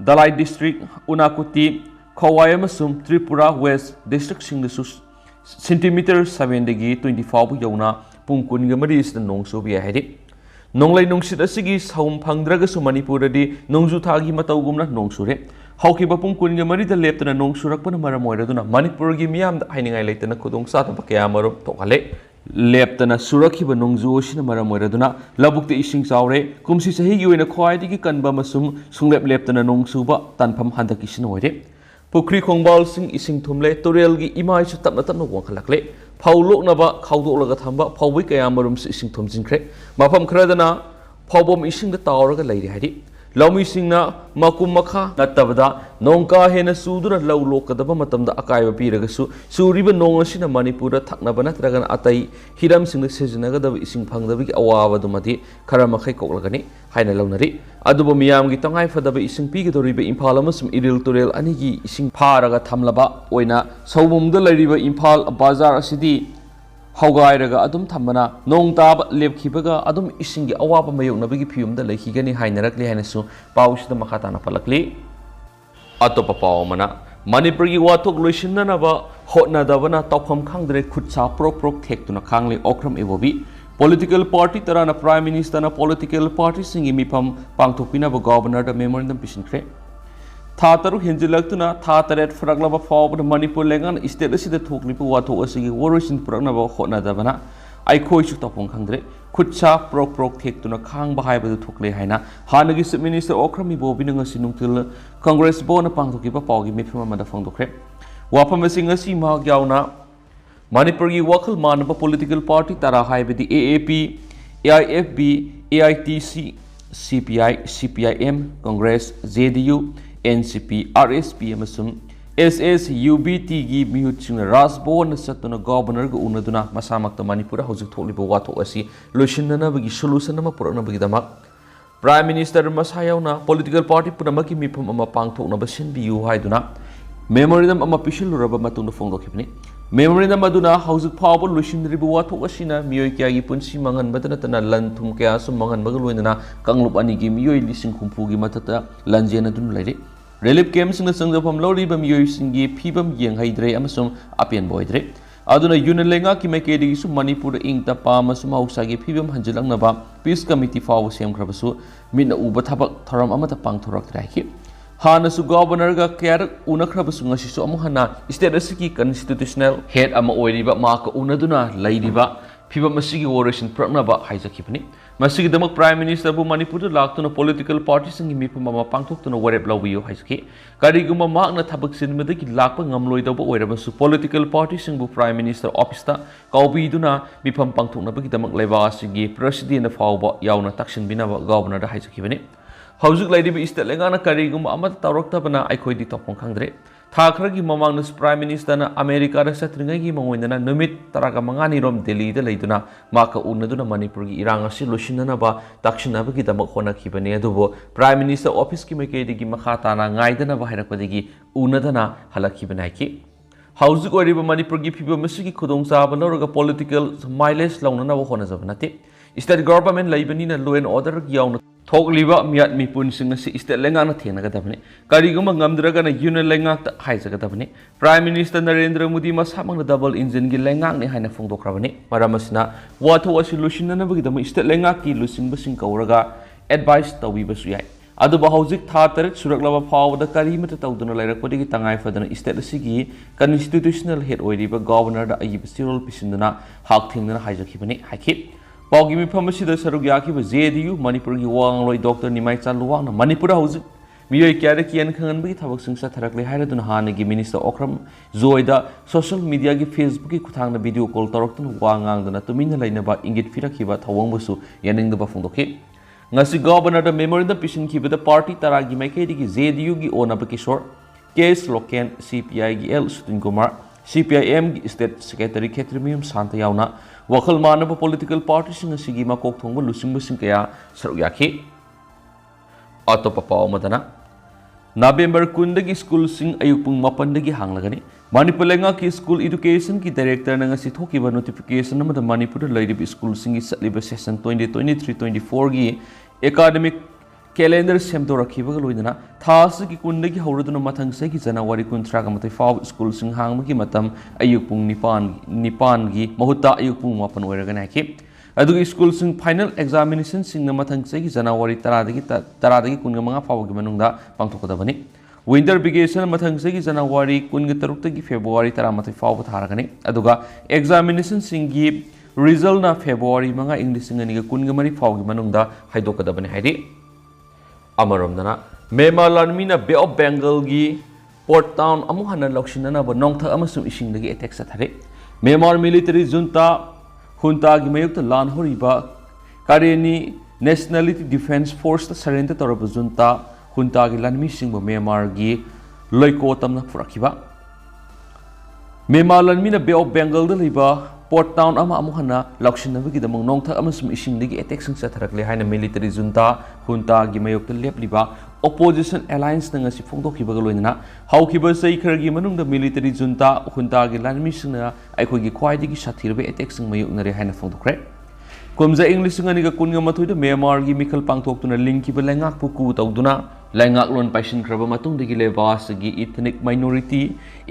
ꯗꯂꯥꯏ ꯗꯤꯁꯇ꯭ꯔꯤꯛ ꯎꯅꯥꯀꯨꯇꯤ ꯈꯧꯋꯥꯏ ꯑꯃꯁꯨꯡ ꯇ꯭ꯔꯤꯄꯨꯔꯥ ꯋꯦꯁ ꯗꯤꯁꯇ꯭ꯔꯤꯛꯁꯤꯡꯗꯁꯨ ꯁꯦꯟꯇꯤꯃꯤꯇꯔ 7ꯗꯒꯤ 20 ꯐꯥꯎꯕ ꯌꯧꯅ ꯄꯨꯡ 14 ꯅꯣꯡ ꯆꯨꯕ ꯌꯥꯏ ꯍꯥꯏꯔꯤ ꯅꯣꯡꯂꯩ ꯅꯨꯡꯁꯤꯠ ꯑꯁꯤꯒꯤ ꯁꯥꯎꯝ ꯐꯪꯗ꯭ꯔꯒꯁꯨ ꯃꯅꯤꯄꯨꯔꯗꯗꯤ ꯅꯣꯡꯖꯨ ꯊꯥꯒꯤ ꯃꯇꯧꯒꯨꯝꯅ ꯅꯣꯡ ꯆꯨꯔꯦ ꯍꯧꯈꯤꯕ ꯄꯨꯡ 24ꯗ ꯂꯦꯞꯇꯅ ꯅꯣꯡ ꯆꯨꯔꯛꯄꯅ ꯃꯔꯝ ꯑꯣꯏꯔꯗꯨꯅ ꯃꯅꯤꯄꯨꯔꯒꯤ ꯃꯤꯌꯥꯝꯗ ꯍꯥꯏꯅꯤꯡꯉꯥꯏ ꯂꯩꯇꯅ ꯈꯨꯗꯣꯡꯆꯥꯗꯕ ꯀꯌꯥ ꯃꯔꯨꯝ ꯊꯣꯛꯍꯜꯂꯦ ꯂꯦꯞꯇꯅ ꯆꯨꯔꯛꯈꯤꯕ ꯅꯣꯡꯖꯨ ꯑꯁꯤꯅ ꯃꯔꯝ ꯑꯣꯏꯔꯗꯨꯅ ꯂꯧꯕꯨꯛꯇ ꯏꯁꯤꯡ ꯆꯥꯎꯔꯦ ꯀꯨꯝꯁꯤ ꯆꯍꯤꯒꯤ ꯑꯣꯏꯅ ꯈ꯭ꯋꯥꯏꯗꯒꯤ ꯀꯟꯕ ꯑꯃꯁꯨꯡ ꯁꯨꯡꯂꯦꯞ ꯂꯦꯞꯇꯅ ꯅꯣꯡ ꯆꯨꯕ ꯇꯥꯟꯐꯝ ꯍꯟꯗꯛꯀꯤꯁꯤꯅ ꯑꯣꯏꯔꯦ ꯄꯨꯈ꯭ꯔꯤ ꯈꯣꯡꯕꯥꯜꯁꯤꯡ ꯏꯁꯤꯡ ꯊꯨꯝꯂꯦ ꯇꯨꯔꯦꯜꯒꯤ ꯏꯃꯥꯏꯁꯨ ꯇꯞꯅ ꯇꯞꯅ ꯋꯥꯡꯈꯠꯂꯛꯂꯦ ꯐꯧ ꯂꯣꯛꯅꯕ ꯈꯥꯎꯗꯣꯛꯂꯒ ꯊꯝꯕ ꯐꯧꯕꯩ ꯀꯌꯥ ꯃꯔꯨꯝꯁꯨ ꯏꯁꯤꯡ ꯊꯨꯝꯖꯤꯟꯈ꯭ꯔꯦ ꯃꯐꯝ ꯈꯔꯗꯅ ꯐꯧꯕꯣꯝ ꯏꯁꯤꯡꯗ ꯇꯥꯎꯔꯒ ꯂꯩꯔꯦ ꯍꯥꯏꯗꯤ ꯂꯧꯃꯤꯁꯤꯡꯅ ꯃꯀꯨꯝ ꯃꯈꯥ ꯅꯠꯇꯕꯗ ꯅꯣꯡ ꯀꯥ ꯍꯦꯟꯅ ꯆꯨꯗꯨꯅ ꯂꯧ ꯂꯣꯛꯀꯗꯕ ꯃꯇꯝꯗ ꯑꯀꯥꯏꯕ ꯄꯤꯔꯒꯁꯨ ꯆꯨꯔꯤꯕ ꯅꯣꯡ ꯑꯁꯤꯅ ꯃꯅꯤꯄꯨꯔꯗ ꯊꯛꯅꯕ ꯅꯠꯇ꯭ꯔꯒꯅ ꯑꯇꯩ ꯍꯤꯔꯝꯁꯤꯡꯗ ꯁꯤꯖꯤꯟꯅꯒꯗꯕ ꯏꯁꯤꯡ ꯐꯪꯗꯕꯒꯤ ꯑꯋꯥꯕꯗꯨꯃꯗꯤ ꯈꯔ ꯃꯈꯩ ꯀꯣꯛꯂꯒꯅꯤ ꯍꯥꯏꯅ ꯂꯧꯅꯔꯤ ꯑꯗꯨꯕꯨ ꯃꯤꯌꯥꯝꯒꯤ ꯇꯉꯥꯏꯐꯗꯕ ꯏꯁꯤꯡ ꯄꯤꯒꯗꯧꯔꯤꯕ ꯏꯝꯐꯥꯜ ꯑꯃꯁꯨꯡ ꯏꯔꯤꯜ ꯇꯨꯔꯦꯜ ꯑꯅꯤꯒꯤ ꯏꯁꯤꯡ ꯐꯥꯔꯒ ꯊꯝꯂꯕ ꯑꯣꯏꯅ ꯁꯧꯕꯨꯝꯗ ꯂꯩꯔꯤꯕ ꯏꯝꯐꯥꯜ ꯕꯖꯥꯔ ꯑꯁꯤꯗꯤ ꯍꯧꯒꯥꯏꯔꯒ ꯑꯗꯨꯝ ꯊꯝꯕꯅ ꯅꯣꯡ ꯇꯥꯕ ꯂꯦꯞꯈꯤꯕꯒ ꯑꯗꯨꯝ ꯏꯁꯤꯡꯒꯤ ꯑꯋꯥꯕ ꯃꯥꯌꯣꯛꯅꯕꯒꯤ ꯐꯤꯚꯝꯗ ꯂꯩꯈꯤꯒꯅꯤ ꯍꯥꯏꯅꯔꯛꯂꯤ ꯍꯥꯏꯅꯁꯨ ꯄꯥꯎꯁꯤꯗ ꯃꯈꯥ ꯇꯥꯅ ꯄꯜꯂꯛꯂꯤ ꯑꯇꯣꯞꯄ ꯄꯥꯎ ꯑꯃꯅ ꯃꯅꯤꯄꯨꯔꯒꯤ ꯋꯥꯊꯣꯛ ꯂꯣꯏꯁꯤꯟꯅꯅꯕ ꯍꯣꯠꯅꯗꯕꯅ ꯇꯧꯐꯝ ꯈꯪꯗ꯭ꯔꯦ ꯈꯨꯠꯁꯥ ꯄ꯭ꯔꯣꯛ ꯄ꯭ꯔꯣꯛ ꯊꯦꯛꯇꯨꯅ ꯈꯥꯡꯂꯤ ꯑꯣꯀ꯭ꯔꯝ ꯏꯕꯣꯕꯤ ꯄꯣꯂꯤꯇꯤꯀꯦꯜ ꯄꯥꯔꯇꯤ ꯇꯔꯥꯅ ꯄ꯭ꯔꯥꯏꯝ ꯃꯤꯅꯤꯁꯇꯔꯅ ꯄꯣꯂꯤꯇꯤꯀꯦल ꯄꯥꯔꯇꯤꯁꯤꯡꯒꯤ ꯃꯤꯐꯝ ꯄꯥꯡꯊꯣꯛꯄꯤꯅꯕ ꯒꯚꯔꯅꯔꯗ ꯃꯦꯃꯣꯔꯦꯟꯗꯝ ꯄꯤꯁꯤꯟꯈ꯭ꯔꯦ ꯊꯥ 6 ꯍꯦꯟꯖꯤꯜꯂꯛꯇꯨꯅ ꯊꯥ 8 ꯐꯔꯛꯂꯕ ꯐꯥꯎꯕꯗ ꯃꯅꯤꯄꯨꯔ ꯂꯩꯉꯥꯛꯅ ꯏꯁꯇꯦꯠ ꯑꯁꯤꯗ ꯊꯣꯛꯂꯤꯕ ꯋꯥꯊꯣꯛ ꯑꯁꯤꯒꯤ ꯋꯥꯔꯣꯏꯁꯤꯟ ꯄꯨꯔꯛꯅꯕ ꯍꯣꯠꯅꯗꯕꯅ ꯑꯩꯈꯣꯏꯁꯨ ꯇꯧꯐꯝ ꯈꯪꯗ꯭ꯔꯦ ꯈꯨꯠꯁꯥ ꯄ꯭ꯔꯣꯛ ꯄ꯭ꯔꯣꯛ ꯊꯦꯛꯇꯨꯅ ꯈꯥꯡꯕ ꯍꯥꯏꯕꯗꯨ ꯊꯣꯛꯂꯦ ꯍꯥꯏꯅ ꯍꯥꯟꯅꯒꯤ ꯆꯤꯞ ꯃꯤꯅꯤꯁꯇꯔ ꯑꯣꯀ꯭ꯔꯝ ꯏꯕꯣꯕꯤꯅ ꯉꯁꯤ ꯅꯨꯡꯊꯤꯜ ꯀꯪꯒ꯭ꯔꯦꯁ ꯕꯣꯟꯅ ꯄꯥꯡꯊꯣꯛꯈꯤꯕ ꯄꯥꯎꯒꯤ ꯃꯤꯐꯝ ꯑꯃꯗ ꯐꯣꯡꯗꯣꯛꯈ꯭ꯔꯦ ꯋꯥꯐꯝ ꯑꯁꯤ ꯉꯁꯤ ꯃꯍꯥꯛ ꯌꯥꯎꯅ ꯃꯅꯤꯄꯨꯔꯒꯤ ꯋꯥꯈꯜ ꯃꯥꯟꯅꯕ ꯄꯣꯂꯤꯇꯤꯀꯦल ꯄꯥꯔꯇꯤ ꯇꯔꯥ ꯍꯥꯏꯕꯗꯤ AAP AIFB AITC CPI CPIM Congress JDU NCP RSP ꯑꯃꯁꯨꯡ SSUBTꯒꯤ ꯃꯤꯍꯨꯠꯁꯤꯡꯅ ꯔꯥꯖꯚꯋꯟꯗ ꯆꯠꯇꯨꯅ ꯒꯚꯔꯅꯔꯒ ꯎꯅꯗꯨꯅ ꯃꯁꯥꯃꯛꯇ ꯃꯅꯤꯄꯨꯔꯗ ꯍꯧꯖꯤꯛ ꯊꯣꯛꯂꯤꯕ ꯋꯥꯊꯣꯛ ꯑꯁꯤ ꯂꯣꯏꯁꯤꯟꯅꯅꯕꯒꯤ ꯁꯣꯂꯨꯁꯟ ꯑꯃ ꯄꯨꯔꯛꯅꯕꯒꯤꯗꯃꯛ ꯄ꯭ꯔꯥꯏꯝ ꯃꯤꯅꯤꯁꯇꯔ ꯃꯁꯥ ꯌꯥꯎꯅ ꯄꯣꯂꯤꯇꯤꯀꯦल ꯄꯥꯔꯇꯤ ꯄꯨꯝꯅꯃꯛꯀꯤ ꯃꯤꯐꯝ ꯑꯃ ꯄꯥꯡꯊꯣꯛꯅꯕ ꯁꯤꯟꯕꯤꯌꯨ ꯍꯥꯏꯗꯨꯅ ꯃꯦꯃꯣꯔꯦꯟꯗꯝ ꯑꯃ ꯄꯤꯁꯤꯜꯂꯨꯔꯕ ꯃꯇꯨꯡꯗ ꯐꯣꯡꯗꯣꯛꯈꯤꯕꯅꯤ ꯃꯦꯃꯣꯔꯦꯟꯗꯝ ꯑꯗꯨꯅ ꯍꯧꯖꯤꯛ ꯐꯥꯎꯕ ꯂꯣꯏꯁꯤꯟꯗ꯭ꯔꯤꯕ ꯋꯥꯊꯣꯛ ꯑꯁꯤꯅ ꯃꯤꯑꯣꯏ ꯀꯌꯥꯒꯤ ꯄꯨꯟꯁꯤ ꯃꯥꯡꯍꯟꯕꯇ ꯅꯠꯇꯅ ꯂꯟ ꯊꯨꯝ ꯀꯌꯥꯁꯨ ꯃꯥꯡꯍꯟꯕꯒ ꯂꯣꯏꯅꯅ ꯀꯥꯡꯂꯨꯞ ꯑꯅꯤꯒꯤ ꯃꯤꯑꯣꯏ 50,000ꯒꯤ ꯃꯊꯛꯇ ꯂꯟꯖꯦꯟꯅꯗꯨꯅ ꯂꯩꯔꯤ ꯔꯤꯂꯤꯐ ꯀꯦꯝꯞꯁꯤꯡꯅ ꯆꯪꯖꯐꯝ ꯂꯧꯔꯤꯕ ꯃꯤꯑꯣꯏꯁꯤꯡꯒꯤ ꯐꯤꯕꯝ ꯌꯦꯡꯍꯩꯗ꯭ꯔꯦ ꯑꯃꯁꯨꯡ ꯑꯄꯦꯟꯕ ꯑꯣꯏꯗ꯭ꯔꯦ ꯑꯗꯨꯅ ꯌꯨꯅꯤꯌꯟ ꯂꯩꯉꯥꯛꯀꯤ ꯃꯥꯏꯀꯩꯗꯒꯤꯁꯨ ꯃꯅꯤꯄꯨꯔꯗ ꯏꯪ ꯇꯞꯄ ꯑꯃꯁꯨꯡ ꯃꯍꯧꯁꯥꯒꯤ ꯐꯤꯕꯝ ꯍꯟꯖꯤꯜꯂꯛꯅꯕ ꯄꯤꯁ ꯀꯃꯤꯇꯤ ꯐꯥꯎꯕ ꯁꯦꯝꯈ꯭ꯔꯕꯁꯨ ꯃꯤꯠꯅ ꯎꯕ ꯊꯕꯛ ꯊꯧꯔꯝ ꯑꯃꯠꯇ ꯄꯥꯡꯊꯣꯔꯛꯇ꯭ꯔꯦ ꯍꯥꯏꯈꯤ ꯍꯥꯟꯅꯁꯨ ꯒꯚꯔꯅꯔꯒ ꯀꯌꯥꯔꯛ ꯎꯅꯈ꯭ꯔꯕꯁꯨ ꯉꯁꯤꯁꯨ ꯑꯃꯨꯛ ꯍꯟꯅ ꯁ꯭ꯇꯦꯠ ꯑꯁꯤꯒꯤ ꯀꯟꯁꯇꯤꯇ꯭ꯌꯨꯁꯅꯦꯜ ꯍꯦꯗ ꯑꯃ ꯑꯣꯏꯔꯤꯕ ꯃꯍꯥꯛꯀ ꯎꯅꯗꯨꯅ ꯂꯩꯔꯤꯕ ꯐꯤꯕꯝ ꯑꯁꯤꯒꯤ ꯋꯥꯔꯣꯏꯁꯤꯟ ꯄꯨꯔꯛꯅꯕ ꯍꯥꯏꯖꯈꯤꯕꯅꯤ ꯃꯁꯤꯒꯤꯗꯃꯛ ꯄ꯭ꯔꯥꯏꯝ ꯃꯤꯅꯤꯁꯇꯔꯕꯨ ꯃꯅꯤꯄꯨꯔꯗ ꯂꯥꯛꯇꯨꯅ ꯄꯣꯂꯤꯇꯤꯀꯦल ꯄꯥꯔꯇꯤꯁꯤꯡꯒꯤ ꯃꯤꯐꯝ ꯑꯃ ꯄꯥꯡꯊꯣꯛꯇꯨꯅ ꯋꯥꯔꯦꯞ ꯂꯧꯕꯤꯌꯨ ꯍꯥꯏꯖꯈꯤ ꯀꯔꯤꯒꯨꯝꯕ ꯃꯍꯥꯛꯅ ꯊꯕꯛ ꯆꯤꯟꯕꯗꯒꯤ ꯂꯥꯛꯄ ꯉꯝꯂꯣꯏꯗꯧꯕ ꯑꯣꯏꯔꯕꯁꯨ ꯄꯣꯂꯤꯇꯤꯀꯦल ꯄꯥꯔꯇꯤꯁꯤꯡꯕु ꯄ꯭ꯔꯥꯏꯝ ꯃꯤꯅꯤꯁꯇꯔ ꯑꯣꯐꯤꯁꯇ ꯀꯧꯕꯤꯗꯨꯅ ꯃꯤꯐꯝ ꯄꯥꯡꯊꯣꯛꯅꯕꯒꯤꯗꯃꯛ ꯂꯩꯕꯥꯛ ꯑꯁꯤꯒꯤ ꯄ꯭ꯔꯦꯁꯤꯗꯦꯟꯠ ꯐꯥꯎꯕ ꯌꯥꯎꯅ ꯇꯛꯁꯤꯟꯕꯤꯅꯕ ꯒꯚꯔꯅꯔꯗ ꯍꯥꯏꯖꯈꯤꯕꯅꯤ ꯍꯧꯖꯤꯛ ꯂꯩꯔꯤꯕ ꯏꯁꯇꯦꯠ ꯂꯩꯉꯥꯛꯅ ꯀꯔꯤꯒꯨꯝꯕ ꯑꯃꯠꯇ ꯇꯧꯔꯛꯇꯕꯅ ꯑꯩꯈꯣꯏꯗꯤ ꯇꯧꯐꯝ ꯈꯪꯗ꯭ꯔꯦ ꯊꯥ ꯈꯔꯒꯤ ꯃꯃꯥꯡꯗꯁꯨ ꯄ꯭ꯔꯥꯏꯝ ꯃꯤꯅꯤꯁꯇꯔꯅ ꯑꯃꯦꯔꯤꯀꯥꯗ ꯆꯠꯇ꯭ꯔꯤꯉꯩꯒꯤ ꯃꯉꯣꯏꯗꯅ ꯅꯨꯃꯤꯠ 15ꯅꯤꯔꯣꯝ ꯗꯦꯜꯂꯤꯗ ꯂꯩꯗꯨꯅ ꯃꯍꯥꯛꯀ ꯎꯅꯗꯨꯅ ꯃꯅꯤꯄꯨꯔꯒꯤ ꯏꯔꯥꯡ ꯑꯁꯤ ꯂꯣꯏꯁꯤꯟꯅꯅꯕ ꯇꯛꯁꯤꯟꯅꯕꯒꯤꯗꯃꯛ ꯍꯣꯠꯅꯈꯤꯕꯅꯤ ꯑꯗꯨꯕꯨ ꯄ꯭ꯔꯥꯏꯝ ꯃꯤꯅꯤꯁꯇꯔ ꯑꯣꯐꯤꯁꯀꯤ ꯃꯥꯏꯀꯩꯗꯒꯤ ꯃꯈꯥ ꯇꯥꯅ ꯉꯥꯏꯗꯅꯕ ꯍꯥꯏꯔꯛꯄꯗꯒꯤ ꯎꯅꯗꯅ ꯍꯜꯂꯛꯈꯤꯕꯅꯤ ꯍꯥꯏꯈꯤ ꯍꯧꯖꯤꯛ ꯑꯣꯏꯔꯤꯕ ꯃꯅꯤꯄꯨꯔꯒꯤ ꯐꯤꯕꯝ ꯑꯁꯤꯒꯤ ꯈꯨꯗꯣꯡꯆꯥꯕ ꯂꯧꯔꯒ ꯄꯣꯂꯤꯇꯤꯀꯦल ꯃꯥꯏꯂꯦꯖ ꯂꯧꯅꯅꯕ ꯍꯣꯠꯅꯖꯕ ꯅꯠꯇꯦ ꯏꯁꯇꯦꯠ ꯒꯚꯔꯟꯃꯦꯟꯠ ꯂꯩꯕꯅꯤꯅ ꯂꯣ ꯑꯦꯟ ꯑꯣꯔꯗꯔ ꯌꯥꯎꯅ ꯊꯣꯛꯂꯤꯕ ꯃꯤꯌꯥꯠ ꯃꯤꯄꯨꯟꯁꯤꯡ ꯑꯁꯤ ꯏꯁꯇꯦꯠ ꯂꯩꯉꯥꯛꯅ ꯊꯦꯡꯅꯒꯗꯕꯅꯤ ꯀꯔꯤꯒꯨꯝꯕ ꯉꯝꯗ꯭ꯔꯒꯅ ꯌꯨꯅꯤꯌꯟ ꯂꯩꯉꯥꯛꯇ ꯍꯥꯏꯖꯒꯗꯕꯅꯤ ꯄ꯭ꯔꯥꯏꯝ ꯃꯤꯅꯤꯁꯇꯔ ꯅꯔꯦꯟꯗ꯭र ꯃꯣꯗꯤ ꯃꯁꯥꯃꯛꯅ ꯗꯕꯜ ꯏꯟꯖꯤꯟꯒꯤ ꯂꯩꯉꯥꯛꯅꯤ ꯍꯥꯏꯅ ꯐꯣꯡꯗꯣꯛꯈ꯭ꯔꯕꯅꯤ ꯃꯔꯝ ꯑꯁꯤꯅ ꯋꯥꯊꯣꯛ ꯑꯁꯤ ꯂꯣꯏꯁꯤꯟꯅꯅꯕꯒꯤꯗꯃꯛ ꯏꯁꯇꯦꯠ ꯂꯩꯉꯥꯛꯀꯤ ꯂꯨꯆꯤꯡꯕꯁꯤꯡ ꯀꯧꯔꯒ ꯑꯦꯗꯚꯥꯏꯁ ꯇꯧꯕꯤꯕꯁꯨ ꯌꯥꯏ ꯑꯗꯨꯕꯨ ꯍꯧꯖꯤꯛ ꯊꯥ 8 ꯁꯨꯔꯛꯂꯕ ꯐꯥꯎꯕꯗ ꯀꯔꯤꯃꯠꯇ ꯇꯧꯗꯨꯅ ꯂꯩꯔꯛꯄꯗꯒꯤ ꯇꯉꯥꯏꯐꯗꯅ ꯏꯁꯇꯦꯠ ꯑꯁꯤꯒꯤ ꯀꯟꯁꯇꯤꯇ꯭ꯌꯨꯁꯅꯦꯜ ꯍꯦꯗ ꯑꯣꯏꯔꯤꯕ ꯒꯚꯔꯅꯔꯗ ꯑꯏꯕ ꯆꯦꯔꯣꯜ ꯄꯤꯁꯤꯟꯗꯨꯅ ꯍꯥꯛ ꯊꯦꯡꯅꯅ ꯍꯥꯏꯖꯈꯤꯕꯅꯤ ꯍꯥꯏꯈꯤ ꯄꯥꯎꯒꯤ ꯃꯤꯐꯝ ꯑꯁꯤꯗ ꯁꯔꯨꯛ ꯌꯥꯈꯤꯕ JDU ꯃꯅꯤꯄꯨꯔꯒꯤ ꯋꯥꯉꯥꯡꯂꯣꯏ ꯗꯣꯛꯇꯔ ꯅꯤꯃꯥꯏꯆꯥ ꯂꯨꯋꯥꯡꯅ ꯃꯅꯤꯄꯨꯔꯗ ꯍꯧꯖꯤꯛ ꯃꯤꯑꯣꯏ ꯀꯌꯥꯗ ꯀꯤꯌꯟ ꯈꯪꯍꯟꯕꯒꯤ ꯊꯕꯛꯁꯤꯡ ꯆꯠꯊꯔꯛꯂꯦ ꯍꯥꯏꯔꯗꯨꯅ ꯍꯥꯟꯅꯒꯤ ꯃꯤꯅꯤꯁꯇꯔ ꯑꯣꯀ꯭ꯔꯝ ꯖꯣꯏꯗ ꯁꯣꯁꯤꯌꯦꯜ ꯃꯤꯗꯤꯌꯥꯒꯤ ꯐꯦꯁꯕꯨꯛꯀꯤ ꯈꯨꯠꯊꯥꯡꯗ ꯚꯤꯗꯤꯑꯣ ꯀꯣꯜ ꯇꯧꯔꯛꯇꯨꯅ ꯋꯥ ꯉꯥꯡꯗꯨꯅ ꯇꯨꯃꯤꯟꯅ ꯂꯩꯅꯕ ꯏꯪꯒꯤꯠ ꯄꯤꯔꯛꯈꯤꯕ ꯊꯧꯑꯣꯡꯕꯨꯁꯨ ꯌꯥꯅꯤꯡꯗꯕ ꯐꯣꯡꯗꯣꯛꯈꯤ ngasi governor memorandum pisinkhibada party taragi maikaidagi JDU gi onaba kishore KS Loken CPI gi L Sutin Kumar CPIM gi state secretary Khetrimium Santa Yaona wakhal manaba political party singa sigi makok thongba lusingba sing kaya saruk yakhi atopa paw madana November 2 school sing ayuk pung 8 hanglagani Manipur lenga ki school education ki director na ngasi thokiba notification namada Manipur lairib school singi satliba session 2023-24 gi academic calendar semdorakhiba loidana thas ki kundagi hauraduna mathang se ki January 13 ga matai faw school sing hangma ki matam ayuk pung 9 gi mahutta ayuk pung 8 oiragana ki adugi school sing final examination sing na mathang se ki January 10 dagi 10 dagi 15 faw gi manungda pangthokadabani winter vacation mathangse January kunga tarukta February taramatoi fauba tharagani aduga examination singi result na February manga English ngani kunga mari faugi manungda haidokadabani haidi amaromdana Mynamar lanmina Bay of Bengal gi port town amu hana loksinana ba nongtha amasum isingdagi attack sathare Mynamar military junta junta gi mayukta lan horiba kareni nationality defense force ta surrender toraba junta junta gi lanmi singba Mynamar gi loiko tamna furakhiba Mynamar lanmina Bay of Bengal da liba port town ama amu hana loksinabagi damang nongtha amasum isingdagi attack sing satharakle haina military junta junta gi mayukta lepliba opposition alliance na ngasi phongdokhibaga loinana haukiba sei khargi manungda military junta junta gi lanmi singna aikhogi khwaidigi sathirbe attack sing mayuknare haina phongdokre kumza english ngani ga kunga mathoida Mynamar gi mikhal pangthoktuna lingkiba lengak puku tawduna lengak lon paisin kraba matungdagi lebas gi ethnic minority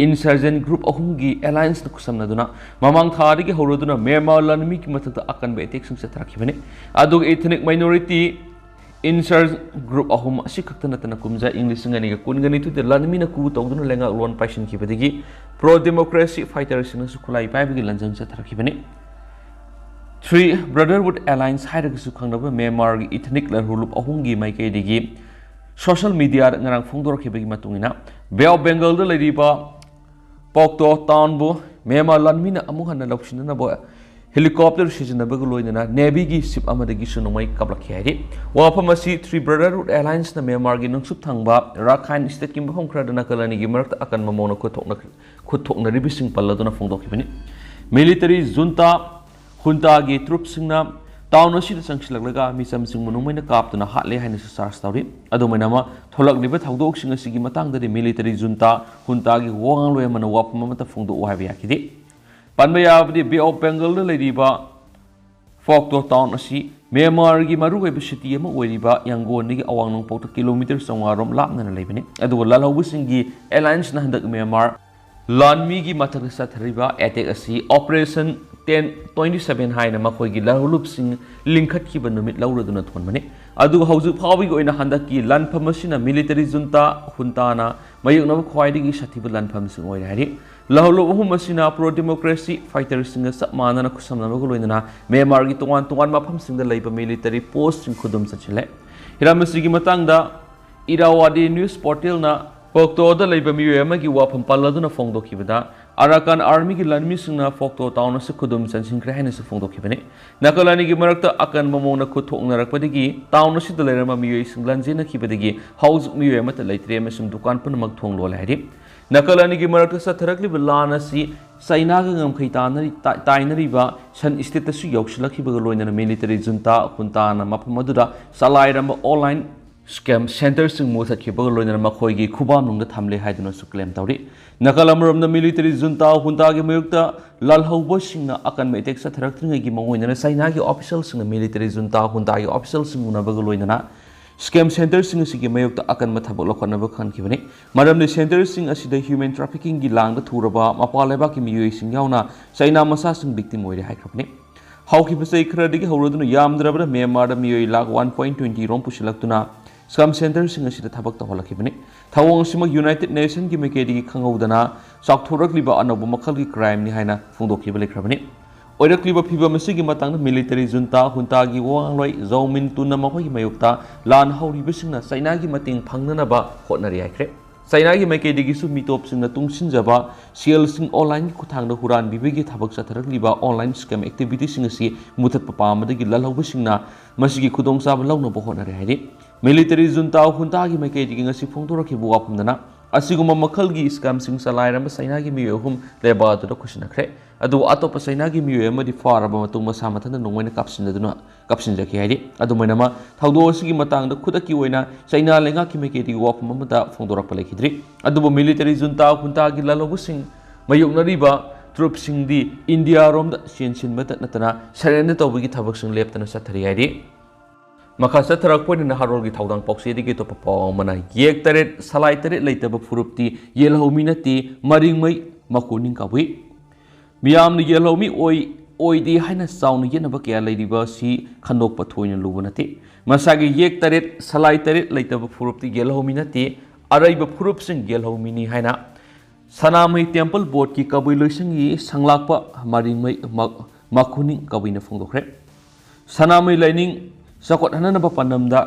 insurgent group ahumgi alliance na kusamnaduna mamang thari gi horoduna Mynamar lanmi ki mathakta akanba attack sing sathrakibane adug ethnic minority insurgent group ahum asi kaktana tana kumza english ngani ga kungani tu de lanmi na ku tawduna lengak lon paisin kibadigi pro democracy fighters sing su khulai paibagi lanjang sathrakibane Three Brotherhood Alliance hairagasu khangnaba Mynamar gi ethnic lanhulup ahumgi maikaidigi social media ngarang phongdorkhibagi matungina Bay of Bengal da leriba pokto town bu Mynamar lanmina amu hanna loksinana bo helicopter sijanabagi loinana navy gi ship amadagi sunumai kablakhi hairi wapamasi Three Brotherhood Alliance na Mynamar gi nungsup thangba Rakhine state ki mahom khradana kalani gi marakta akan mamona khothokna ribising palladuna phongdokhibani military junta junta gi troops singna town asida sangsilaglaga misam sing munungmaina kaptuna hatle haina su charge tawri adumainama tholakliba thawdok sing asigi matangda military junta junta gi wangloi mana wapama mata phongdo waiba yakidi panba yabdi Bay of Bengal da leriba Phokto town asi Mynamar gi maruwaiba city ama oiriba Yangon ni awang nongpokta kilometer sangwarom lapna leibani aduga lalhaubu singi alliance na handak Mynamar lanmi gi mathak sathariba attack asi operation 1027 haina makhoigi lahulup sing lingkhat kiba numit lauraduna thonmani adu hauju phawi goina handaki lanpham asina military junta huntana mayukna khwaidigi sathiba lanpham sing oire hari lahulup hum asina pro democracy fighters sing samana khusamna goloina Mynamar gi tongan mafam sing da leiba military post sing khudum sachile hiramasi gi matangda Irawadi news portal na Phokto da leiba Miyoi amagi wafam palladuna phongdokhibada Arakan army gi lanmi singna Phokto town se khudum chansinkre haina se phongdokhibane nakalani gi marakta akan mamona khuthoknarakpadigi town se dalerama Miyoi singlanjena khibadigi house Miyoi amata leitre mesum dukan punamak thonglol hairi nakalani gi marakta satharakli bilana si China ga ngamkheida tainariba san state su yausilakhibaga loinana military junta junta na maphamaduda salairamba online scam center sing mothat khibaga loinana makhoigi khubam nungda thamle haiduna su claim tawri nakalamrom na military junta junta gi mayukta lalhaubo singna akan metek sa tharaktringa gi mangoina China gi official sing military junta junta gi official sing unabaga loinana scam center sing asigi mayukta akan mathabok lokhanaba khan khibani maramni center sing asida human trafficking gi langda thuraba mapaleba ki Miyoi sing yauna China masa sing victim oire haikrapni hauki basai khradigi hauroduna yamdrabra Mynamar da Miyoi lag 1.20 rom pusilaktuna scam center sing asida thabak tawalakhibani thawong sima United Nation gi mekedi khangaudana sakthorakliba anobu makhal gi crime ni haina phongdokhiba lekhrabani oirakliba phiba masigi matang military junta junta gi wangloi zaumin tunna makhoi gi mayukta lan hauriba singna China gi mating phangnana ba hotnari aikre China gi mekedi gi su mitop singna tungsinjaba sel sing online gi khuthangda huran bibegi thabak satharakliba online scam activity sing asi muthat papamada gi lalhauba singna masigi khudong sab launa ba hotnari hairi military junta junta gi mekedi gi ngasi phongdorakhibu wapumdana asiguma makhal gi scam sing salairamba China gi Miyoi hum leba du khusinakre adu atopa China gi Miyoi amadi faraba matung masa mathana nongmoina kapsinjaki haidi adu mainama thawdo sigi matangda khudaki oina China lenga ki mekedi gi wapum amada phongdorak palekidri adu military junta junta gi lalobu sing mayuknariba troops sing di India romda chensin mata natana surrender tawbigi thabak sing leptana sathari haidi Makasa terakpoi na harol gi thaudang pokse di to papa mana yek taret salai taret leitaba furupti yelhomi nati maring mai makuning kawi miyam ni yelhomi oi di haina saunu yena ba kya leidiba si khandok pathoina lubu nati masagi yek taret salai taret leitaba furupti yelhomi nati अरैब फुरुपसिंग गेलहौमिनी हाइना Sanamahi temple board की कबुई लोइसिंगी संलाकपा मारिंगमई मखुनिंग कबुईना फोंदोखरे सनामई लाइनिंग सकot हननबा पन्नमदा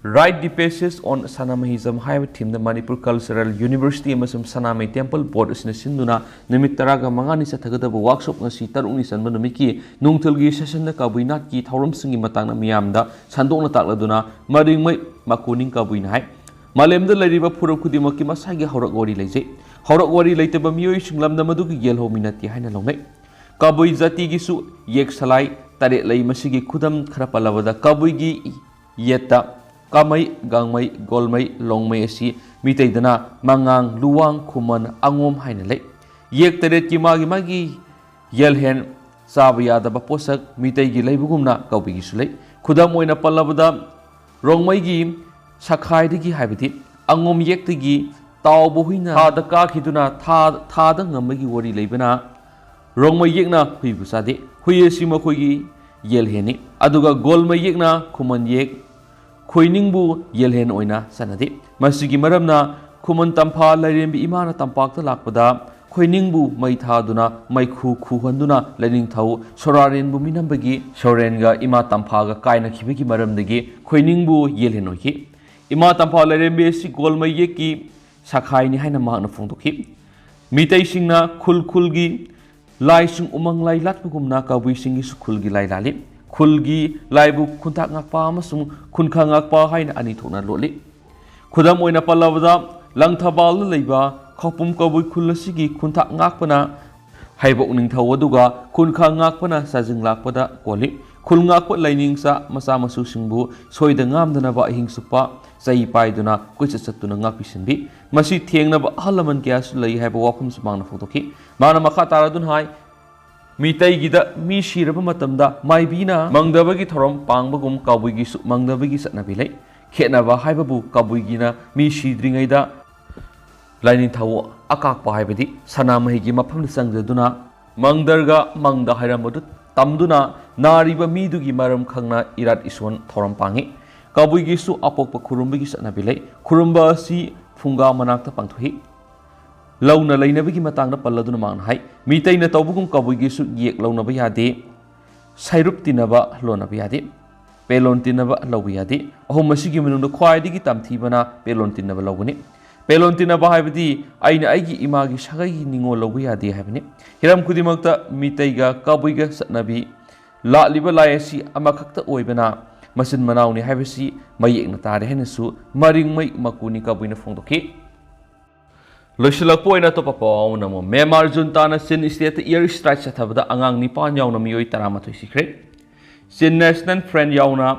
rites the pieces on Sanamahism हाइब theme the Manipur cultural university अमसम सनामई टेम्पल बोर्ड असने सिंदुना निमित तरागा मंगानी सथगदब workshop ngasi tarukni sanba numiki nungthulgi session da kabuina ki thauramsingi matangna miyamda sandokna takladuna maringmai makuning kabuina hai malemda lariba phuruk khudimaki masagi haurak wari leije haurak wari leitaba miyoi singlamda madugi yelhominati haina longnai kabui jati gi su yek salai tare lei masigi khudam khara palabada kabui gi yeta kamai gangmai golmai longmai asi mitaidana mangang luwang khuman angom haina lei yek tare ki magi yelhen sabya da posak mitai gi leibugumna kabui gi sulei khudam oina palabada rongmai gi sakhai digi haibiti angom yek tigi tawbo huina thada ka khiduna thada ngamagi wari leibana rongmai yekna huibu sade huiesi makhoi gi yelheni aduga golmai yekna khuman yek khoiningbu yelhen oina sanade masigi maramna khuman tampha lairembi imana tampakta lakpada khoiningbu mai thaduna mai khu handuna laining thau sorarenbu minambagi sorenga ima tampha ga kaina khibigi maramdagi khoiningbu yelhen oiki ima tampha lairembi si golmai yeki sakhai ni haina mahna phongdokhi mitai singna khulgi lai sing umang lai latpugumna kabui singi khulgi lai lali khulgi laibu khunthak ngakpa amasung khunkha ngakpa haina ani thona loli khudam oina palabada langthabal leiba khopum kabui khullasigi khuntha ngakpana haibok ningthau aduga khunkha ngakpana sajing lakpada koli khul ngakpa lainingsa masa masu singbu soida ngamdana ba hingsupa chai paiduna kucha chatuna ngakpisinbi masi thengna ba halaman kya su lei haiba wakhum sumangna photokhi mana makha taradun hai mitai gida mi shiraba matamda maibina mangdabagi thorom pangbagum kabui gi su mangdabagi satnabi lei khena ba haiba bu kabui gina mi shidringaida lainin thaw akak pa haibadi sanamahi gi mafam sangjaduna mangdarga mangda hairamadu tamduna nariba midugi maram khangna irat ison thorom pangi kabui gi su apokpa khurumbagi satnabi lei khurumba si phunga manakta pangthui launa lainabagi matangda palladuna man hai mitai na tawbugum kabui gi su yek launa ba yade sairup tinaba lona ba yade pelon tinaba lawu yade ahum masigi menungda khwai digi tamthibana pelon tinaba lawgani pelon tinaba haibadi aina aigi imagi sagai ningo lawu yade haibani hiram kudimakta mitai ga kabui ga satnabi la liba laisi amakhakta oibana masin manauni haibasi mayek na tare henasu maringmai makuni kabuina phongdokhi loisilakpo ina to papaw namo Mynamar Junta na sin state air strike sathabada angang nipan yauna miyoi 13 sikre sin national friend yauna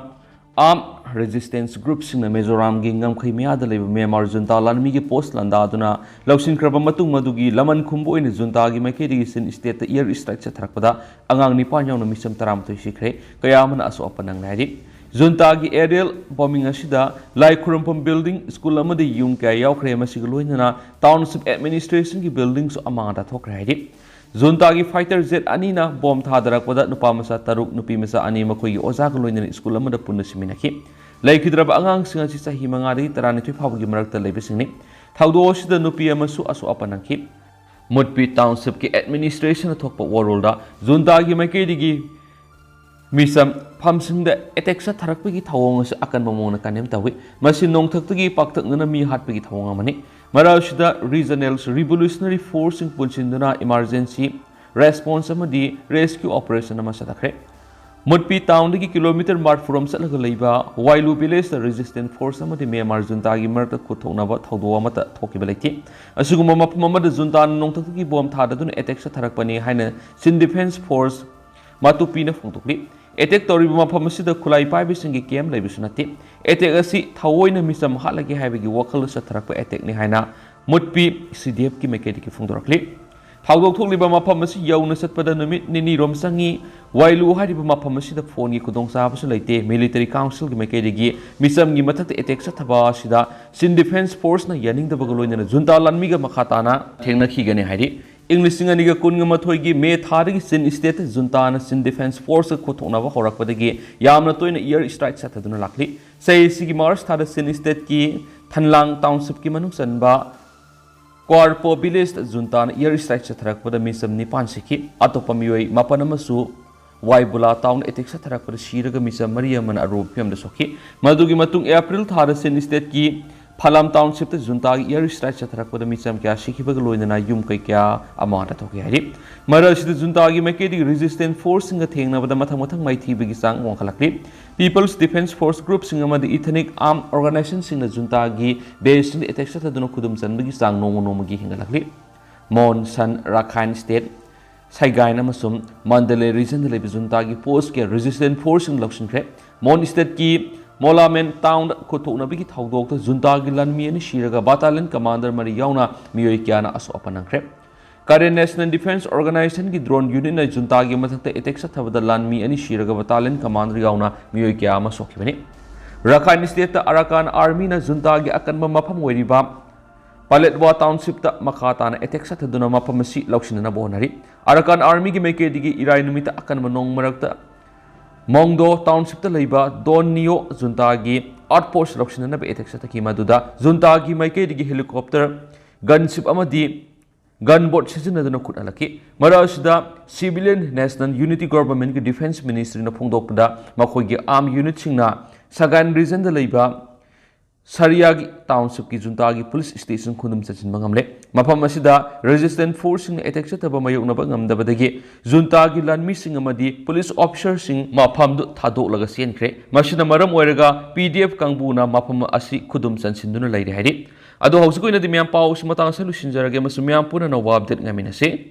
armed resistance group singna Mizoram gi ngamkheida da leba Mynamar Junta lanmi gi post landa aduna Lousinkhibagi matung madugi laman khumbu ina Junta gi maikedi sin state air strike satharakpada angang nipan yauna misam 13 sikre kayamana aso apanang nari Junta gi aerial bombing asida lai khurumpam building school amadi yung kya yaukre masiga loinana township administration gi buildings amada thokre haidi Junta gi fighter jet anina bomb thadarakpada nupa masa taruk nupi masa ani makoi gi oja ga loinana school amada punna siminaki lai khidraba angang singa si sahi manga ri tarani thoi phawgi marakta leibisingni thaudo sida nupi amasu asu apanangki mutpi township ki administration thokpa warolda Junta gi maikedi gi misam phamsingda attack sa tharakpagi thawong sa akan mamona kanem tawi masi nongthakgi pakthakna mi hatpagi thawong amani marashida regional revolutionary force in punchinduna emergency response amadi rescue operation ama satakre mutpi town gi kilometer mart from salaga leiba wailu village resistance force amadi Mynamar Junta gi marta kuthona ba thawdo amata thokiba leiti asuguma mapam amada Junta nongthakgi bom thadaduna attack sa tharakpani haina sin defense force matupina phongtokli attack toriba mafam asida khulai paibi singi kem leibisunati attack asi thawoina misam halagi haibagi wakal sa tharakpa attack ni haina mutpi CDF ki mekedi ki phongdorakli thawdok thokliba mafam asi yauna satpada numit nini rom sangi wailu hariba mafam asida phone gi kudong sa basu leite military council gi mekedi gi misam gi mathakta attack sa thaba asida sin defense force na yaning da bagaloina Junta lanmi ga makhatana thengna khigani hairi English singa kun mathoi gi me thari sin state Junta na sin defense force ko thona ba horak padagi yamna toina air strike sa thaduna lakli Sayisigi Mars Tada Sin State Ki Tanlang Township Ki Manung Sanba Corpo Village Junta Year Strike Satrak for the Misam Nipan Siki Atopa Miyoi Mapanamasu Waibula Town Ethics Satrak for the Shiraga Misa Maria Man Aropium the Soki Madugi Matung April Tada Sin State Ki Palam Township the Junta Year Strike Satrak for the Misam Kya Shikibagalo in a Yum Kaya Amata Toki Marash the Junta Makedi resistant force in the thing of the Matamatang Mighty Bigisang Wankalakli People's Defense Force Groups in the ethnic armed organizations in the Junta based in the attacks at the Nokudum San Bigisang no Nomagi Hingalakli Mon San Rakhine State Saigaina Masum Mandalay region the Junta post resistant force in Luxon Crep Mon State Ki Molamen Town Kotuna Bigi Tau Junta Gilan and Shiraga Battalion Commander Yaona Miyoi Kiana as Open Crep Current National Defense Organization की drone unit ने junta के मथकते attack से थबदा लानमी अनि शिरगा battalion commander याउना मियोई के आमा सोखी बने Rakhine State ता Arakan Army ना junta के अकन मफम वेरिबा Paletwa Township ता मखाता ना attack से थदुना मफम सी लक्ष्य ना बोहनरी Arakan Army की मेके दिगी इराई नुमिता अकन मनोंग मरकता Mongdo Township ता लेबा Don Nio junta की outpost लक्ष्य ना बे attack से थकी मधुदा junta की मेके दिगी helicopter gunship अमदी Gunboat season na kut alaki marasda civilian national unity government ki defense ministry na phongdok pada makhoi gi arm unit singna sagan region da leiba Sariagi township ki junta gi police station khundum sachin mangamle mafam asida resistant force sing attack sataba mayok na bangam da badagi junta gi lanmi sing amadi police officer sing mafam du thadok laga senkre masina maram oiraga pdf kangbu na mafam asi khudum sansinduna leire hari Ado hausa ko ina di miyang pao sumatang sa Lousinkhibagi masumiyang po na update ngamin na si